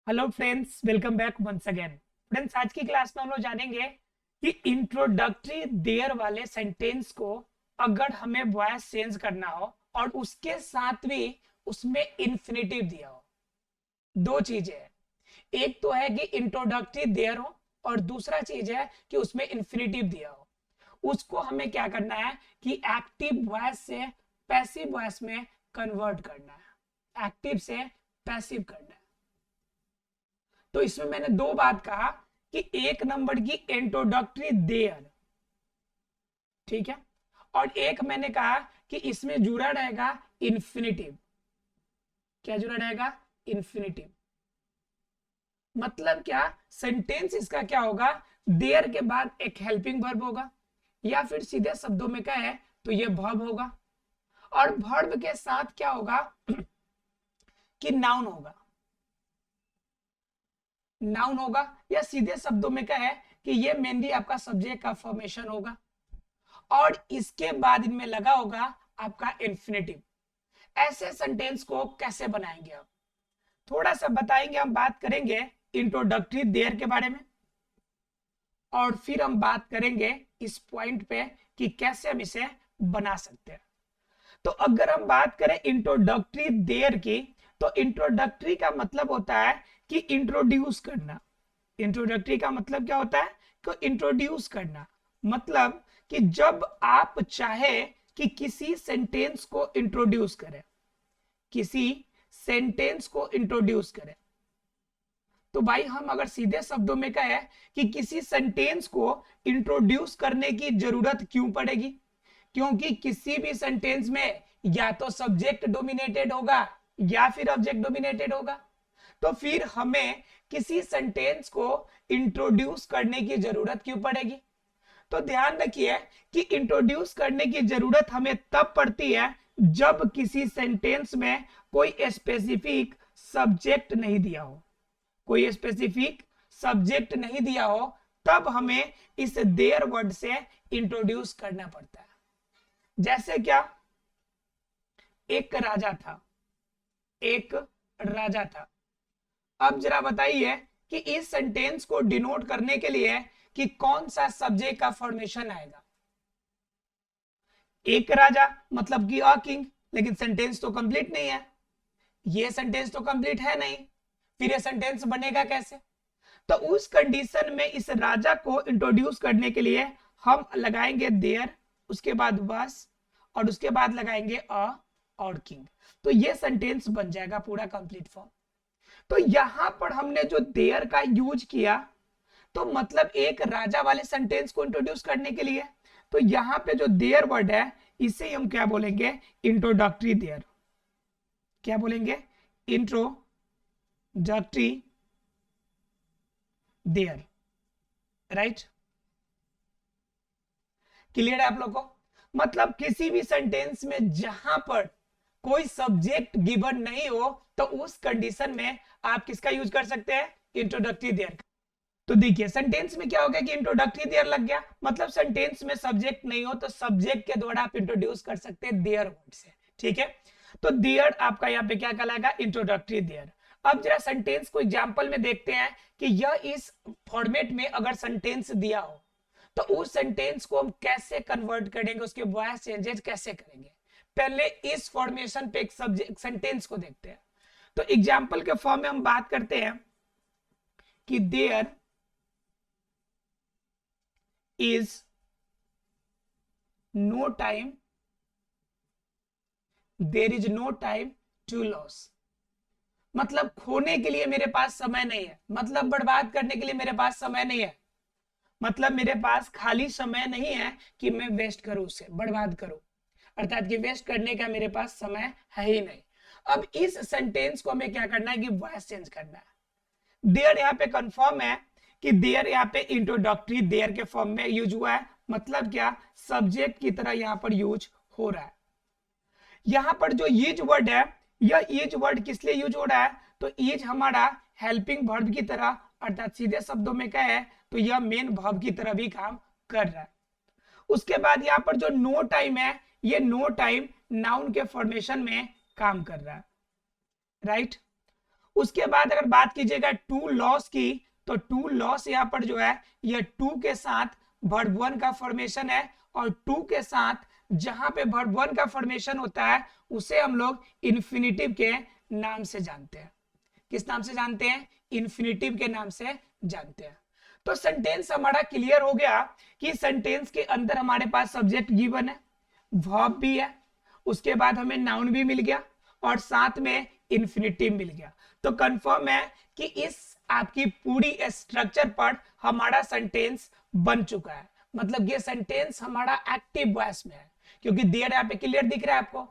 Hello friends, welcome back once again. Friends, आज की class में हम लोग जानेंगे कि इंट्रोडक्टरी देयर वाले सेंटेंस को अगर हमें वॉइस चेंज करना हो और उसके साथ भी उसमें इन्फिनेटिव दिया हो। दो चीजें हैं, एक तो है कि इंट्रोडक्टरी देयर हो और दूसरा चीज है कि उसमें इन्फिनेटिव दिया हो। उसको हमें क्या करना है कि एक्टिव वॉइस से पैसिव वॉइस में कन्वर्ट करना है, एक्टिव से पैसिव करना है। तो इसमें मैंने दो बात कहा कि एक नंबर की इंट्रोडक्टरी देयर, ठीक है, और एक मैंने कहा कि इसमें जुड़ा रहेगा इन्फिनिटिव। क्या जुड़ा रहेगा? इन्फिनिटिव। मतलब क्या? सेंटेंस इसका क्या होगा? देयर के बाद एक हेल्पिंग वर्ब होगा, या फिर सीधे शब्दों में कहे तो ये वर्ब होगा, और वर्ब के साथ क्या होगा कि नाउन होगा। नाउन होगा, या सीधे शब्दों में कहे कि ये मेनली आपका सब्जेक्ट का फॉर्मेशन होगा, और इसके बाद इनमें लगा होगा आपका इन्फिनेटिव। ऐसे सेंटेंस को कैसे बनाएंगे आप, थोड़ा सा बताएंगे। हम बात करेंगे इंट्रोडक्टरी देयर के बारे में, और फिर हम बात करेंगे इस पॉइंट पे कि कैसे हम इसे बना सकते हैं। तो अगर हम बात करें इंट्रोडक्टरी देयर की, तो इंट्रोडक्टरी का मतलब होता है कि इंट्रोड्यूस करना। इंट्रोडक्टरी का मतलब क्या होता है? कि इंट्रोड्यूस करना। मतलब कि जब आप चाहे कि किसी सेंटेंस को इंट्रोड्यूस करें, किसी सेंटेंस को इंट्रोड्यूस करें, तो भाई हम अगर सीधे शब्दों में कहें कि किसी सेंटेंस को इंट्रोड्यूस करने की जरूरत क्यों पड़ेगी? क्योंकि किसी भी सेंटेंस में या तो सब्जेक्ट डोमिनेटेड होगा या फिर ऑब्जेक्ट डोमिनेटेड होगा। तो फिर हमें किसी सेंटेंस को इंट्रोड्यूस करने की जरूरत क्यों पड़ेगी? तो ध्यान रखिए कि इंट्रोड्यूस करने की जरूरत हमें तब पड़ती है जब किसी सेंटेंस में कोई स्पेसिफिक सब्जेक्ट नहीं दिया हो। कोई स्पेसिफिक सब्जेक्ट नहीं दिया हो, तब हमें इस देयर वर्ड से इंट्रोड्यूस करना पड़ता है। जैसे क्या? एक राजा था, एक राजा था। अब जरा बताइए कि इस सेंटेंस को डिनोट करने के लिए कि कौन सा सब्जेक्ट का फॉर्मेशन आएगा। एक राजा मतलब कि अ किंग, लेकिन सेंटेंस तो कंप्लीट नहीं है। ये सेंटेंस तो कंप्लीट है नहीं, फिर ये सेंटेंस बनेगा कैसे? तो उस कंडीशन में इस राजा को इंट्रोड्यूस करने के लिए हम लगाएंगे देयर, उसके बाद वाज, और उसके बाद लगाएंगे अ और किंग। तो ये सेंटेंस बन जाएगा पूरा कंप्लीट फॉर्म। तो यहां पर हमने जो देयर का यूज किया, तो मतलब एक राजा वाले सेंटेंस को इंट्रोड्यूस करने के लिए, तो यहां पे जो देयर वर्ड है इसे हम क्या बोलेंगे? Introductory there. क्या बोलेंगे? Introductory there. राइट? क्लियर है आप लोग को? मतलब किसी भी सेंटेंस में जहां पर कोई सब्जेक्ट गिवन नहीं हो, तो उस कंडीशन में आप किसका यूज कर सकते हैं? Introductory there. तो देखिए सेंटेंस में क्या हो गया कि इंट्रोडक्टरी देयर लग गया, मतलब सेंटेंस में सब्जेक्ट नहीं हो तो सब्जेक्ट के द्वारा आप इंट्रोड्यूस कर सकते हैं देयर वर्ड से। ठीक है, तो देयर आपका यहाँ पे क्या कहलाएगा? Introductory there. अब जरा सेंटेंस को एग्जांपल में देखते हैं कि यह इस फॉर्मेट में अगर सेंटेंस दिया हो तो उस सेंटेंस को हम कैसे कन्वर्ट करेंगे, उसके वॉइस चेंजेस कैसे करेंगे। पहले इस फॉर्मेशन पे एक सब्जेक्ट सेंटेंस को देखते हैं। तो एग्जांपल के फॉर्म में हम बात करते हैं कि there is no time, there is no time to loss. मतलब खोने के लिए मेरे पास समय नहीं है, मतलब बर्बाद करने के लिए मेरे पास समय नहीं है, मतलब मेरे पास खाली समय नहीं है कि मैं वेस्ट करूं, उसे बर्बाद करूं, अर्थात कि वेस्ट करने का मेरे पास समय है ही नहीं। अब इस सेंटेंस को हमें क्या करना है कि वॉइस चेंज करना है। देयर यहाँ पे कंफर्म है कि देयर यहाँ पे इंट्रोडक्टरी देयर के फॉर्म में यूज हुआ है, मतलब क्या? सब्जेक्ट की तरह यहाँ पर यूज हो रहा है। यहां पर जो ईज वर्ड है, यह ईज वर्ड किस लिए यूज हो रहा है? तो ईज हमारा हेल्पिंग वर्ब की तरह, अर्थात सीधे शब्दों में कहे तो यह मेन वर्ब की तरह भी काम कर रहा है। उसके बाद यहाँ पर जो नो टाइम है, ये नो टाइम नाउन के फॉर्मेशन में काम कर रहा है। राइट? उसके बाद अगर बात कीजिएगा टू लॉस की, तो टू लॉस यहाँ पर जो है ये टू के साथ वर्ब वन का फॉर्मेशन है, और टू के साथ जहां पे वर्ब वन का फॉर्मेशन होता है उसे हम लोग इन्फिनिटिव के नाम से जानते हैं। किस नाम से जानते हैं? इन्फिनिटिव के नाम से जानते हैं। तो सेंटेंस हमारा क्लियर हो गया कि सेंटेंस के अंदर हमारे पास सब्जेक्ट गिवन है, वर्ब भी है, उसके बाद हमें नाउन भी मिल गया और साथ में इन्फिनिटिव मिल गया। तो कंफर्म है कि इस आपकी पूरी स्ट्रक्चर पर हमारा सेंटेंस बन चुका है। मतलब ये सेंटेंस हमारा एक्टिव वॉइस में है, क्योंकि देयर यहाँ पे क्लियर दिख रहा है आपको,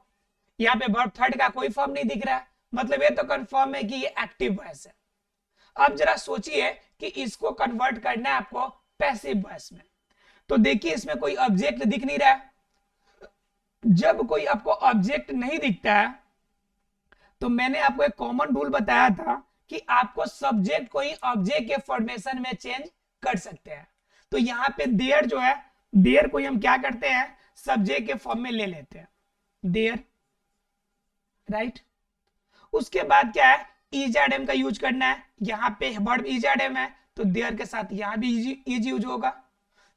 यहाँ पे वर्ब थर्ड का कोई फॉर्म नहीं दिख रहा है, मतलब ये तो कंफर्म है कि ये एक्टिव वॉइस है। अब जरा सोचिए कि इसको कन्वर्ट करना है आपको पैसिव वॉइस में। तो देखिए इसमें कोई ऑब्जेक्ट दिख नहीं रहा है। जब कोई आपको ऑब्जेक्ट नहीं दिखता है तो मैंने आपको एक कॉमन रूल बताया था कि आपको सब्जेक्ट को ही ऑब्जेक्ट के फॉर्मेशन में चेंज कर सकते हैं। तो यहाँ पे देयर जो है, देयर को हम क्या करते हैं? सब्जेक्ट के फॉर्म में ले लेते हैं, देयर, राइट। उसके बाद क्या है? इजैडम का यूज करना है। यहाँ पे वर्ब इजैडम है तो देयर के साथ यहाँ भी इज यूज होगा।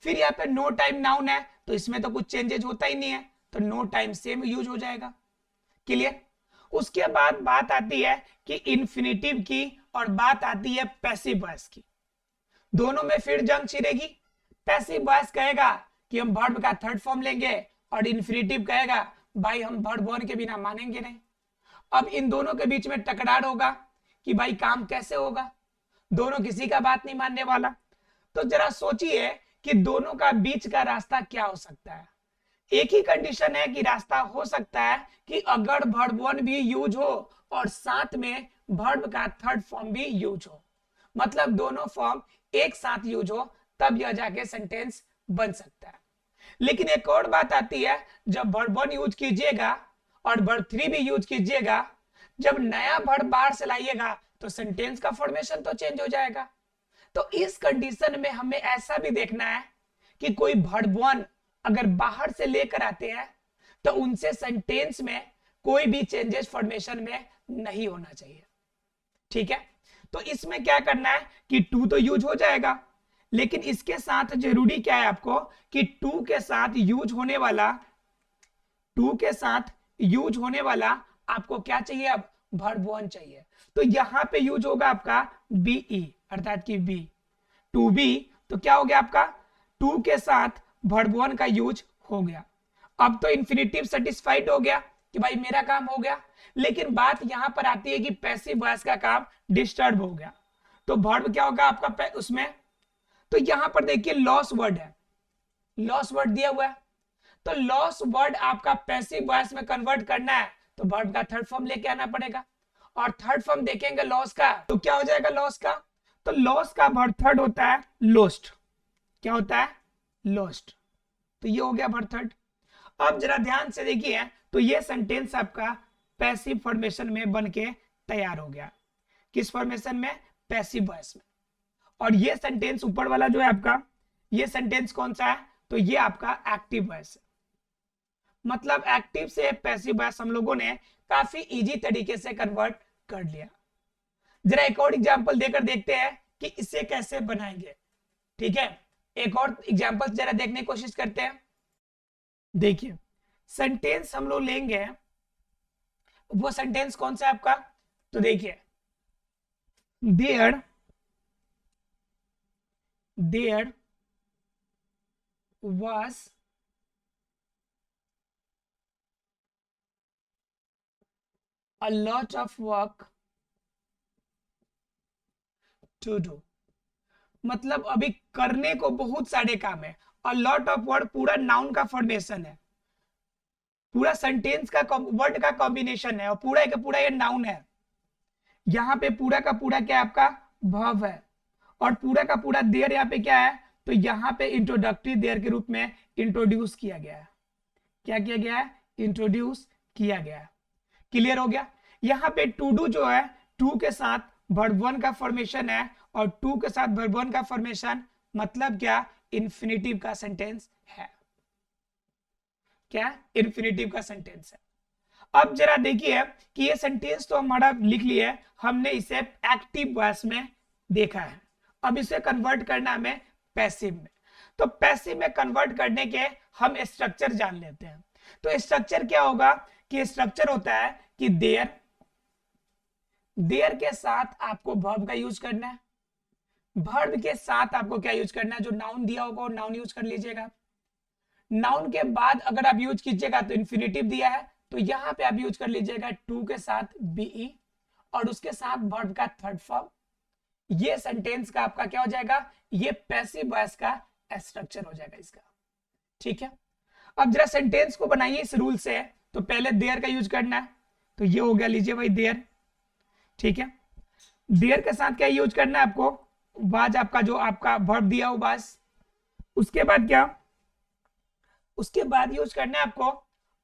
फिर यहाँ पे नो टाइम नाउन है तो इसमें तो कुछ चेंजेस होता ही नहीं है, तो नो टाइम सेम यूज हो जाएगा। क्लियर? उसके बाद बात आती है कि इन्फिनिटिव की और बात आती है पैसिव वॉइस की। दोनों में फिर जंग छिड़ेगी। पैसिव वॉइस कहेगा कि हम वर्ब का थर्ड फॉर्म लेंगे और इन्फिनिटिव कहेगा भाई हम वर्ब वन के बिना मानेंगे नहीं। अब इन दोनों के बीच में टकरार होगा कि भाई काम कैसे होगा, दोनों किसी का बात नहीं मानने वाला। तो जरा सोचिए कि दोनों का बीच का रास्ता क्या हो सकता है। एक ही कंडीशन है कि रास्ता हो सकता है कि अगर वर्ब वन भी यूज हो और साथ में वर्ब का थर्ड फॉर्म भी यूज हो, मतलब दोनों फॉर्म एक साथ यूज हो, तब यह जाके सेंटेंस बन सकता है। लेकिन एक और बात आती है, जब वर्ब वन यूज कीजिएगा और वर्ब थ्री भी यूज कीजिएगा, जब नया वर्ब बाहर से लाइएगा तो सेंटेंस का फॉर्मेशन तो चेंज हो जाएगा। तो इस कंडीशन में हमें ऐसा भी देखना है कि कोई वर्ब वन अगर बाहर से लेकर आते हैं तो उनसे सेंटेंस में कोई भी चेंजेस फॉर्मेशन में नहीं होना चाहिए। ठीक है? तो इसमें क्या करना है कि टू तो यूज हो जाएगा, लेकिन इसके साथ जरूरी क्या है आपको कि टू के साथ यूज होने वाला, टू के साथ यूज होने वाला आपको क्या चाहिए? अब वर्ब वन चाहिए। तो यहां पे यूज होगा आपका बीई, अर्थात कि बी, टू बी। तो क्या हो गया आपका? टू के साथ वर्ब वन का यूज हो गया। अब तो इन्फिनिटिव सेटिस्फाइड हो गया कि भाई मेरा काम हो गया। लेकिन बात यहां पर आती है कि पैसिव वॉइस का काम डिस्टर्ब हो गया। तो वर्ब क्या होगा आपका उसमें? तो यहां पर देखिए लॉस वर्ड है, लॉस वर्ड दिया हुआ है। तो लॉस वर्ड आपका पैसिव वॉइस में कन्वर्ट करना है तो वर्ब का थर्ड फॉर्म लेके आना पड़ेगा, और थर्ड फॉर्म देखेंगे लॉस का तो क्या हो जाएगा लॉस का? तो लॉस का वर्ब थर्ड होता है लोस्ट। क्या होता है? लोस्ट। तो ये हो गया वर्ब थर्ड। अब जरा ध्यान से देखिए, तो ये सेंटेंस आपका पैसिव फॉर्मेशन में बन के तैयार हो गया। किस फॉर्मेशन में? पैसिव वॉइस में। और ये सेंटेंस ऊपर वाला जो है आपका, ये सेंटेंस कौन सा है? तो ये आपका एक्टिव वॉइस है। मतलब एक्टिव से पैसिव वॉइस हम लोगों ने काफी इजी तरीके से कन्वर्ट कर लिया। जरा एक और एग्जांपल देकर देखते हैं कि इसे कैसे बनाएंगे। ठीक है, एक और एग्जांपल जरा देखने की कोशिश करते हैं। देखिए सेंटेंस हम लोग लेंगे, वो सेंटेंस कौन सा है आपका? तो देखिए there was a lot of work to do। मतलब अभी करने को बहुत सारे काम है। a lot of work पूरा नाउन का फॉर्मेशन है, पूरा सेंटेंस का वर्ड का कॉम्बिनेशन है, और पूरा का पूरा ये नाउन है। यहाँ पे पूरा का पूरा क्या है आपका? वर्ब है। और पूरा का पूरा देयर यहाँ पे क्या है? तो यहाँ पे इंट्रोडक्टरी देयर के रूप में इंट्रोड्यूस किया गया है। क्या किया गया है? इंट्रोड्यूस किया गया है। क्लियर हो गया? यहाँ पे टू डू जो है, टू के साथ वर्ब वन का फॉर्मेशन है, और टू के साथ वर्ब वन का फॉर्मेशन मतलब क्या? इन्फिनिटिव का सेंटेंस है। क्या? इन्फिनिटिव का सेंटेंस है। अब जरा देखिए कि ये सेंटेंस तो हमारा लिख लिया है, हमने इसे एक्टिव वॉइस में देखा है। अब इसे कन्वर्ट करना हमें पैसिव में। तो पैसिव में कन्वर्ट करने के हम स्ट्रक्चर जान लेते हैं। तो स्ट्रक्चर क्या होगा कि स्ट्रक्चर होता है कि देयर, देयर के साथ आपको वर्ब का यूज करना है, वर्ब के साथ आपको क्या यूज करना है, जो नाउन दिया होगा वो नाउन यूज कर लीजिएगा। नाउन के बाद अगर आप यूज कीजिएगा तो इन्फिनिटिव दिया है तो यहां पे आप यूज कर लीजिएगा टू के साथ बीई और उसके साथ वर्ब का थर्ड फॉर्म। ये सेंटेंस का आपका क्या हो जाएगा, ये पैसिव वॉइस का स्ट्रक्चर हो जाएगा इसका। ठीक है, अब जरा सेंटेंस को बनाइए इस रूल से। तो पहले देयर का यूज करना है, तो ये हो गया, लीजिए भाई देयर। ठीक है, देयर के साथ क्या यूज करना है आपको, वाज आपका जो आपका वर्ब दिया हो वाज। उसके बाद क्या, उसके बाद यूज करना है आपको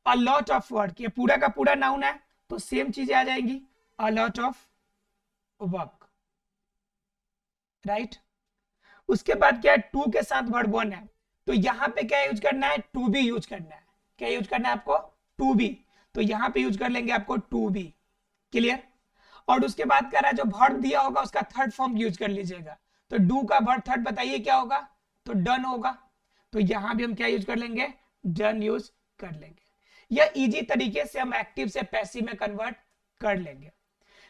अ लॉट ऑफ वर्क। ये पूरा का पूरा नाउन है तो सेम चीजें आ जाएंगी, a lot of work, right. उसके बाद क्या है, टू के साथ वर्ब वन है तो यहां पे क्या यूज करना है, टू बी यूज करना है। क्या यूज करना है आपको, टू बी। तो यहां पे यूज कर लेंगे आपको टू बी। क्लियर। और उसके बाद कह रहा है जो वर्ब दिया होगा उसका थर्ड फॉर्म यूज कर लीजिएगा। तो डू का वर्ब थर्ड बताइए क्या होगा, तो डन होगा। तो यहां भी हम क्या यूज कर लेंगे, डन यूज कर लेंगे। यह इजी तरीके से हम एक्टिव से पैसिव में कन्वर्ट कर लेंगे।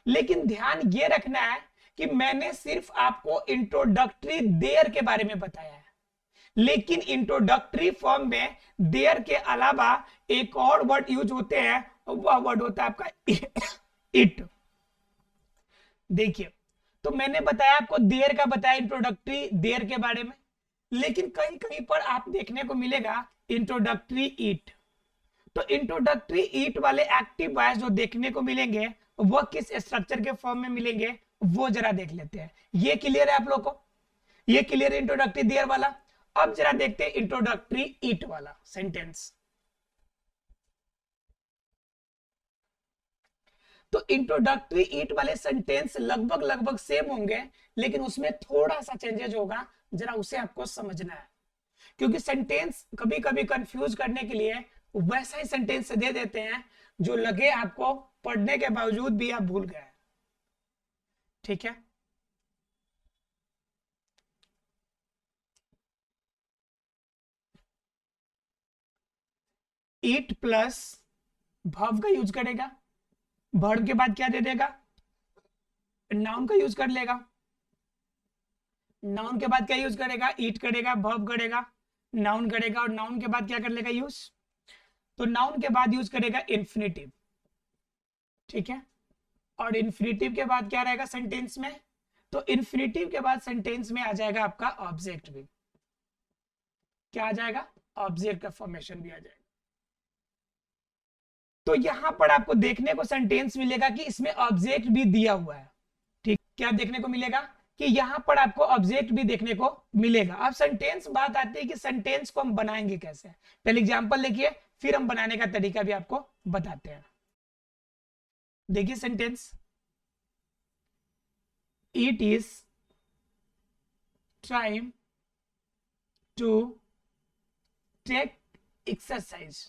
लेकिन ध्यान ये रखना है कि मैंने सिर्फ आपको इंट्रोडक्टरी देयर के बारे में बताया है, लेकिन इंट्रोडक्टरी फॉर्म में देयर के अलावा एक और वर्ड यूज होते हैं, वह वर्ड होता है आपका इट। देखिए, तो मैंने बताया आपको देयर का, बताया इंट्रोडक्टरी देयर के बारे में, लेकिन कहीं कहीं पर आप देखने को मिलेगा इंट्रोडक्टरी ईट। तो इंट्रोडक्टरी ईट वाले एक्टिव वॉइस जो देखने को मिलेंगे वो किस स्ट्रक्चर के फॉर्म में मिलेंगे वो जरा देख लेते हैं। ये क्लियर है आप लोग को, ये क्लियर है इंट्रोडक्टरी देयर वाला। अब जरा देखते हैं इंट्रोडक्टरी ईट वाला सेंटेंस। तो इंट्रोडक्टरी ईट वाले सेंटेंस लगभग लगभग सेम होंगे, लेकिन उसमें थोड़ा सा चेंजेस होगा, जरा उसे आपको समझना है। क्योंकि सेंटेंस कभी कभी कंफ्यूज करने के लिए वैसा ही सेंटेंस दे देते हैं जो लगे आपको पढ़ने के बावजूद भी आप भूल गए। ठीक है, ईट प्लस वर्ब का यूज करेगा, वर्ब के बाद क्या दे देगा, नाउन का यूज कर लेगा, नाउन के बाद क्या यूज करेगा, ईट करेगा, वर्ब करेगा, नाउन करेगा, और नाउन के बाद क्या कर लेगा यूज, तो नाउन के बाद यूज करेगा इन्फिनिटिव। ठीक है, और इन्फिनिटिव के बाद क्या रहेगा सेंटेंस में, तो इन्फिनिटिव के बाद सेंटेंस में आ जाएगा आपका ऑब्जेक्ट भी। क्या आ जाएगा, ऑब्जेक्ट का फॉर्मेशन भी आ जाएगा। तो यहां पर आपको देखने को सेंटेंस मिलेगा कि इसमें ऑब्जेक्ट भी दिया हुआ है। ठीक, क्या देखने को मिलेगा कि यहां पर आपको ऑब्जेक्ट भी देखने को मिलेगा। अब सेंटेंस बात आती है कि सेंटेंस को हम बनाएंगे कैसे। पहले एग्जांपल देखिए, फिर हम बनाने का तरीका भी आपको बताते हैं। देखिए sentence, it is time to take exercise.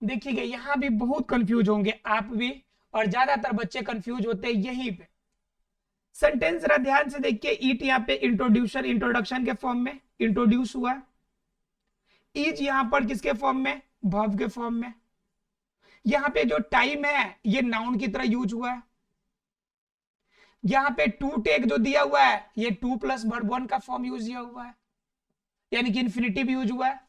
देखिएगा यहां भी बहुत कंफ्यूज होंगे आप भी, और ज्यादातर बच्चे कंफ्यूज होते हैं यहीं पे। सेंटेंस जरा ध्यान से देखिए, ईट यहाँ पे इंट्रोडक्शन के फॉर्म में इंट्रोड्यूस हुआ, इज यहां पर किसके फॉर्म में, वर्ब के फॉर्म में। यहां पे जो टाइम है ये नाउन की तरह यूज हुआ है। यहां पे टू टेक जो दिया हुआ है ये टू प्लस वर्ब वन का फॉर्म यूज किया हुआ है, यानी कि इन्फिनिटिव यूज हुआ है।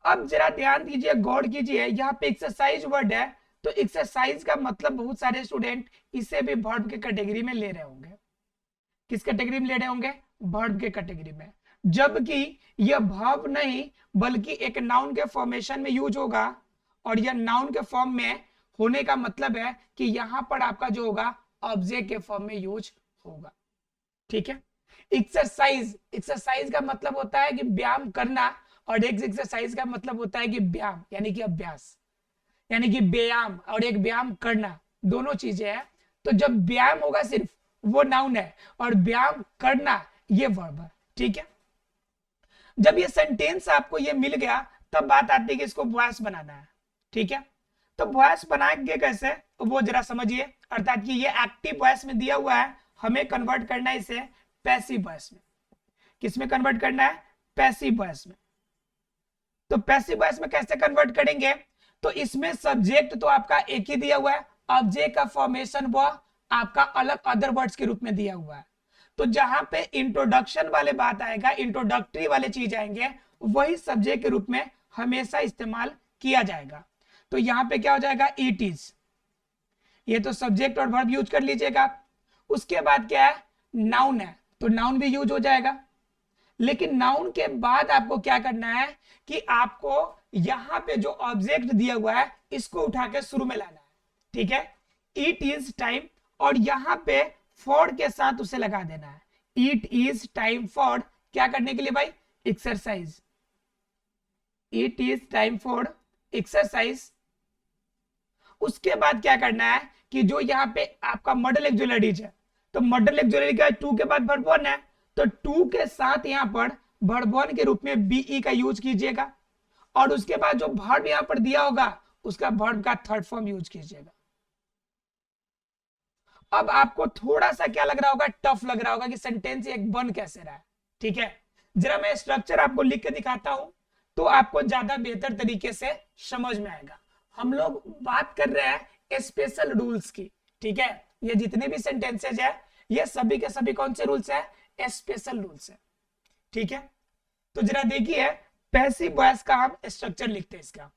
अब जरा ध्यान दीजिए, गौर कीजिए, यहाँ पे एक्सरसाइज वर्ड है, तो एक्सरसाइज का मतलब बहुत सारे स्टूडेंट इसे भी वर्ब के कैटेगरी में ले रहे होंगे। किस कैटेगरी में ले रहे होंगे, वर्ब के कैटेगरी में, जबकि यह वर्ब नहीं बल्कि एक नाउन के फॉर्मेशन में यूज होगा। और यह नाउन के फॉर्म में होने का मतलब है कि यहां पर आपका जो होगा ऑब्जेक्ट के फॉर्म में यूज होगा। ठीक है, एक्सरसाइज, एक्सरसाइज का मतलब होता है कि व्यायाम करना, और एक एक्सरसाइज का मतलब होता है कि व्यायाम यानी कि अभ्यास, यानी कि व्यायाम और एक व्यायाम करना दोनों चीजें हैं। तो जब व्यायाम होगा सिर्फ वो नाउन है, और व्यायाम करना ये वर्ब है। ठीक है, जब ये सेंटेंस आपको ये मिल गया तब बात आती है कि इसको वॉइस बनाना है। ठीक है, तो वॉइस बनाएंगे कैसे वो जरा समझिए, अर्थात कि ये एक्टिव वॉइस में दिया हुआ है, हमें कन्वर्ट करना है इसे पैसिव वॉइस में। किस में कन्वर्ट करना है? पैसिव वॉइस में। तो पैसिव वॉइस में कैसे कन्वर्ट करेंगे? तो इसमें सब्जेक्ट तो आपका एक ही दिया हुआ है, ऑब्जेक्ट का फॉर्मेशन वो आपका अलग अदर वर्ड्स के रूप में दिया हुआ है। तो जहां पे इंट्रोडक्शन वाले बात आएगा, इंट्रोडक्टरी वाले चीज आएंगे, वही सब्जेक्ट के रूप में हमेशा इस्तेमाल किया जाएगा। तो यहाँ पे क्या हो जाएगा? इट इज, ये तो सब्जेक्ट और वर्ब यूज कर लीजिएगा। उसके बाद क्या है? नाउन है, तो नाउन भी यूज हो जाएगा। लेकिन नाउन के बाद आपको क्या करना है कि आपको यहां पे जो ऑब्जेक्ट दिया हुआ है इसको उठा के शुरू में लाना है, ठीक है? इट इज टाइम, और यहां पे फॉर के साथ उसे लगा देना है। इट इज टाइम फॉर क्या करने के लिए भाई? Exercise. It is time for exercise. उसके बाद क्या करना है कि जो यहाँ पे आपका मॉडल एक्जुलरीज है, तो मॉडल एक्जुलरी का टू के बाद वर्ब वन है, तो टू के साथ यहाँ पर वर्ब वन के रूप में बीई का यूज कीजिएगा, और उसके बाद जो वर्ब यहाँ पर दिया होगा उसका वर्ब का थर्ड फॉर्म यूज कीजिएगा। अब आपको थोड़ा सा क्या लग रहा होगा? टफ लग रहा होगा कि सेंटेंस एक बन कैसे रहा है, ठीक है? जरा मैं स्ट्रक्चर आपको लिख के दिखाता हूं तो आपको ज्यादा बेहतर तरीके से समझ में आएगा। हम लोग बात कर रहे हैं स्पेशल रूल्स की, ठीक है? ये जितने भी सेंटेंसेज है ये सभी के सभी कौन से रूल्स है? स्पेशल रूल्स है, ठीक है? तो जरा देखिए पैसिव वॉइस का हम स्ट्रक्चर लिखते हैं इसका।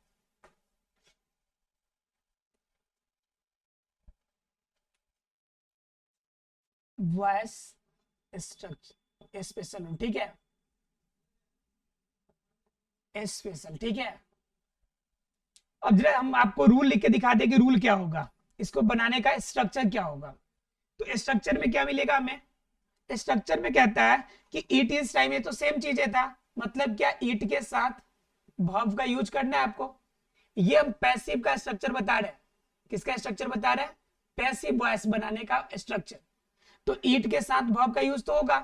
वॉइस स्ट्रक्चर स्पेशल रूल, ठीक है? स्पेशल, ठीक है? अब जरा हम आपको रूल लिख के दिखा दें कि रूल क्या होगा, इसको बनाने का स्ट्रक्चर क्या होगा। तो स्ट्रक्चर में क्या मिलेगा हमें? स्ट्रक्चर में कहता है कि इट इज टाइम, ये तो सेम चीजें था, मतलब क्या? इट के साथ वर्ब का यूज करना है आपको। ये हम पैसिव का स्ट्रक्चर बता रहे हैं। किसका स्ट्रक्चर बता रहे हैं? पैसिव वॉइस बनाने का स्ट्रक्चर। तो इट के साथ वर्ब का यूज तो होगा,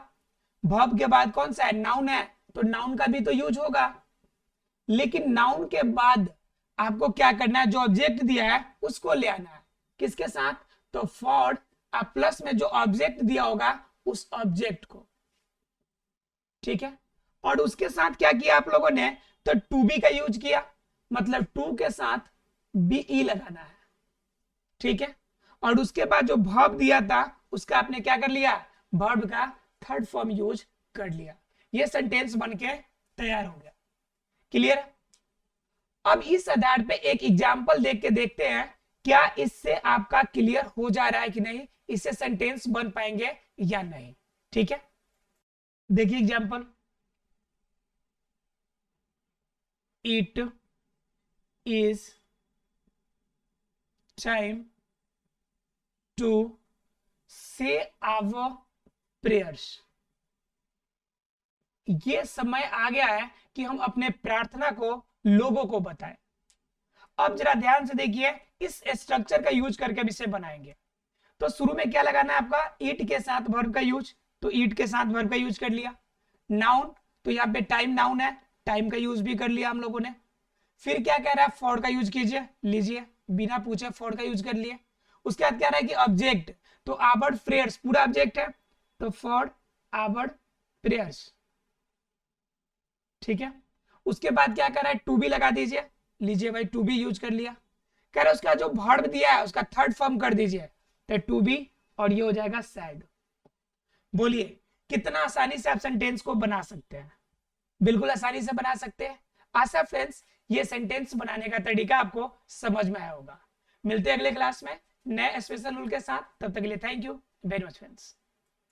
वर्ब के बाद कौन सा है? नाउन है, तो नाउन का भी तो यूज होगा। लेकिन नाउन के बाद आपको क्या करना है? जो ऑब्जेक्ट दिया है उसको ले आना है। किसके साथ? तो फॉर प्लस में जो ऑब्जेक्ट दिया होगा उस ऑब्जेक्ट को, ठीक है? और उसके साथ क्या किया आप लोगों ने? तो टू बी का यूज किया, मतलब टू के साथ बीई लगाना है, ठीक है? और उसके बाद जो वर्ब दिया था उसका आपने क्या कर लिया? वर्ब का थर्ड फॉर्म यूज कर लिया। ये सेंटेंस बनके तैयार हो गया। क्लियर? अब इस आधार पे एक एग्जांपल देख के देखते हैं क्या इससे आपका क्लियर हो जा रहा है कि नहीं, इससे सेंटेंस बन पाएंगे या नहीं, ठीक है? देखिए example, it is time to say our prayers. ये समय आ गया है कि हम अपने प्रार्थना को लोगों को बताएं। अब जरा ध्यान से देखिए, इस स्ट्रक्चर का यूज करके भी इसे बनाएंगे। तो शुरू में क्या लगाना है आपका? इट के साथ वर्ब का यूज, तो इट के साथ वर्ब का यूज कर लिया। नाउन, तो यहाँ पे टाइम नाउन है, टाइम का यूज भी कर लिया हम लोगों ने। फिर क्या कह रहा है? फॉर का यूज कीजिए, लीजिए, बिना पूछे फॉर का यूज कर लिए। उसके बाद कह रहा है कि ऑब्जेक्ट, तो आवर प्रेयर्स पूरा ऑब्जेक्ट है, तो फॉर आवर प्रेयर्स, ठीक है? उसके बाद क्या कर रहा है? टू बी लगा दीजिए, लीजिए भाई टू बी यूज कर लिया। कह रहा है उसका जो वर्ब दिया है उसका थर्ड फॉर्म कर दीजिए, तो टू बी, और ये हो जाएगा सैड। बोलिए कितना आसानी से आप सेंटेंस को बना सकते हैं? बिल्कुल आसानी से बना सकते हैं। आशा फ्रेंड्स ये सेंटेंस बनाने का तरीका आपको समझ में आया होगा। मिलते हैं अगले क्लास में नए स्पेशल रूल के साथ, तब तक के लिए thank you very much friends.